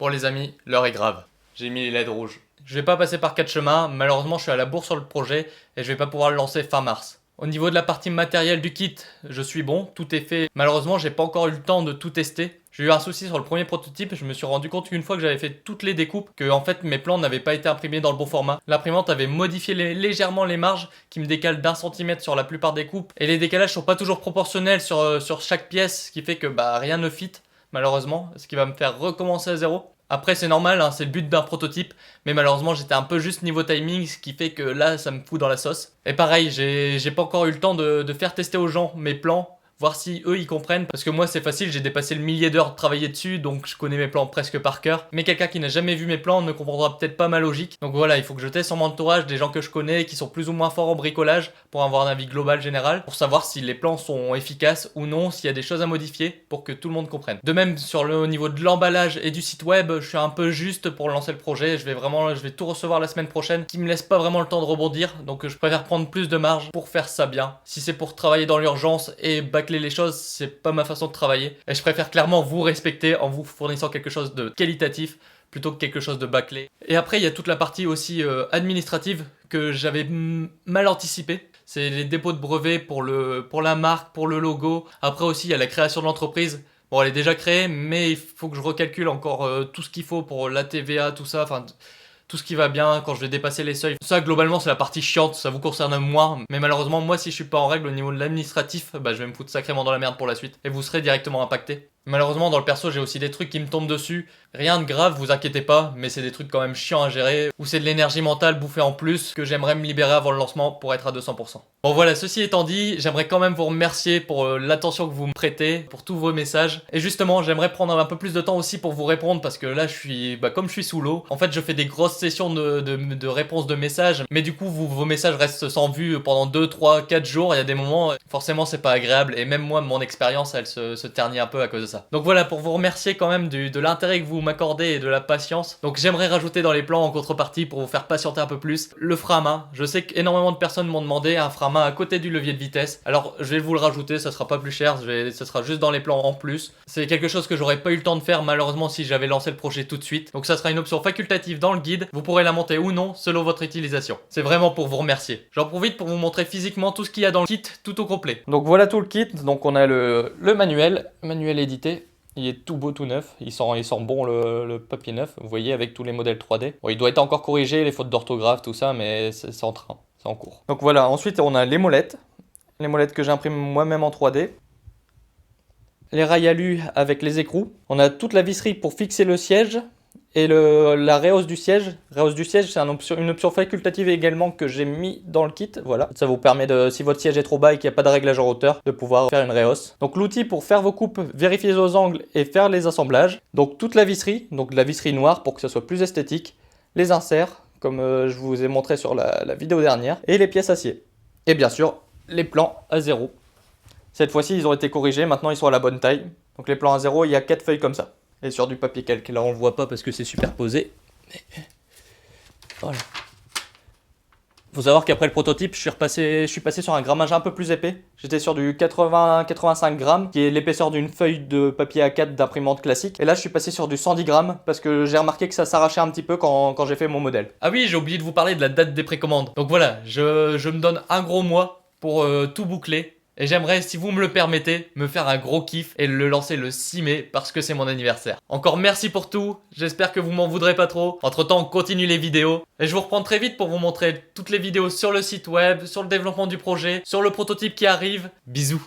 Bon les amis, l'heure est grave. J'ai mis les LED rouges. Je vais pas passer par 4 chemins, malheureusement je suis à la bourre sur le projet et je vais pas pouvoir le lancer fin mars. Au niveau de la partie matérielle du kit, je suis bon, tout est fait. Malheureusement j'ai pas encore eu le temps de tout tester. J'ai eu un souci sur le premier prototype, je me suis rendu compte qu'une fois que j'avais fait toutes les découpes, que en fait mes plans n'avaient pas été imprimés dans le bon format. L'imprimante avait modifié légèrement les marges, qui me décalent d'1 centimètre sur la plupart des coupes. Et les décalages sont pas toujours proportionnels sur chaque pièce, ce qui fait que rien ne fit, malheureusement, ce qui va me faire recommencer à zéro. Après c'est normal, hein, c'est le but d'un prototype, mais malheureusement j'étais un peu juste niveau timing, ce qui fait que là ça me fout dans la sauce. Et pareil, j'ai pas encore eu le temps de faire tester aux gens mes plans, voir si eux ils comprennent, parce que moi c'est facile, j'ai dépassé le millier d'heures de travailler dessus, donc je connais mes plans presque par cœur. Mais quelqu'un qui n'a jamais vu mes plans ne comprendra peut-être pas ma logique. Donc voilà, il faut que je teste sur mon entourage des gens que je connais, qui sont plus ou moins forts en bricolage, pour avoir un avis global général, pour savoir si les plans sont efficaces ou non, s'il y a des choses à modifier, pour que tout le monde comprenne. De même, au niveau de l'emballage et du site web, je suis un peu juste pour lancer le projet, je vais tout recevoir la semaine prochaine, qui me laisse pas vraiment le temps de rebondir, donc je préfère prendre plus de marge pour faire ça bien. Si c'est pour travailler dans l'urgence et bâcler les choses, c'est pas ma façon de travailler. Et je préfère clairement vous respecter en vous fournissant quelque chose de qualitatif plutôt que quelque chose de bâclé. Et après, il y a toute la partie aussi administrative que j'avais mal anticipée. C'est les dépôts de brevets pour la marque, pour le logo. Après aussi, il y a la création de l'entreprise. Bon, elle est déjà créée, mais il faut que je recalcule encore tout ce qu'il faut pour la TVA, tout ça. Enfin, tout ce qui va bien quand je vais dépasser les seuils. Ça, globalement, c'est la partie chiante, ça vous concerne moins. Mais malheureusement, moi, si je suis pas en règle au niveau de l'administratif, je vais me foutre sacrément dans la merde pour la suite. Et vous serez directement impacté. Malheureusement, dans le perso, j'ai aussi des trucs qui me tombent dessus. Rien de grave, vous inquiétez pas, mais c'est des trucs quand même chiants à gérer, ou c'est de l'énergie mentale bouffée en plus, que j'aimerais me libérer avant le lancement pour être à 200%. Bon voilà, ceci étant dit, j'aimerais quand même vous remercier pour l'attention que vous me prêtez, pour tous vos messages. Et justement, j'aimerais prendre un peu plus de temps aussi pour vous répondre, parce que là, comme je suis sous l'eau, en fait, je fais des grosses sessions de réponse de messages, mais du coup, vos messages restent sans vue pendant 2, 3, 4 jours. Il y a des moments, forcément, c'est pas agréable, et même moi, mon expérience, elle se ternit un peu à cause de ça. Donc voilà, pour vous remercier quand même de l'intérêt que vous m'accordez et de la patience. Donc j'aimerais rajouter dans les plans en contrepartie pour vous faire patienter un peu plus le frein à main. Je sais qu'énormément de personnes m'ont demandé un frein à main à côté du levier de vitesse. Alors je vais vous le rajouter, ça sera pas plus cher, ça sera juste dans les plans en plus. C'est quelque chose que j'aurais pas eu le temps de faire malheureusement si j'avais lancé le projet tout de suite. Donc ça sera une option facultative dans le guide. Vous pourrez la monter ou non selon votre utilisation. C'est vraiment pour vous remercier. J'en profite pour vous montrer physiquement tout ce qu'il y a dans le kit tout au complet. Donc voilà tout le kit. Donc on a le manuel édité. Il est tout beau, tout neuf, il sent bon le papier neuf, vous voyez, avec tous les modèles 3D. Bon, il doit être encore corrigé, les fautes d'orthographe, tout ça, mais c'est en train, c'est en cours. Donc voilà, ensuite on a les molettes que j'imprime moi-même en 3D. Les rails alu avec les écrous. On a toute la visserie pour fixer le siège. Et la rehausse du siège, c'est une option facultative également que j'ai mis dans le kit, voilà. Ça vous permet si votre siège est trop bas et qu'il n'y a pas de réglage en hauteur, de pouvoir faire une rehausse. Donc l'outil pour faire vos coupes, vérifier vos angles et faire les assemblages. Donc toute la visserie, donc de la visserie noire pour que ça soit plus esthétique. Les inserts, comme je vous ai montré sur la vidéo dernière. Et les pièces acier. Et bien sûr, les plans à 0. Cette fois-ci, ils ont été corrigés, maintenant ils sont à la bonne taille. Donc les plans à 0, il y a 4 feuilles comme ça. Et sur du papier calque. Là, on le voit pas parce que c'est superposé. Mais voilà. Faut savoir qu'après le prototype, je suis passé sur un grammage un peu plus épais. J'étais sur du 80-85 grammes, qui est l'épaisseur d'une feuille de papier A4 d'imprimante classique. Et là, je suis passé sur du 110 grammes, parce que j'ai remarqué que ça s'arrachait un petit peu quand j'ai fait mon modèle. Ah oui, j'ai oublié de vous parler de la date des précommandes. Donc voilà, je me donne un gros mois pour tout boucler. Et j'aimerais, si vous me le permettez, me faire un gros kiff et le lancer le 6 mai parce que c'est mon anniversaire. Encore merci pour tout, j'espère que vous m'en voudrez pas trop. Entre temps, on continue les vidéos. Et je vous reprends très vite pour vous montrer toutes les vidéos sur le site web, sur le développement du projet, sur le prototype qui arrive. Bisous.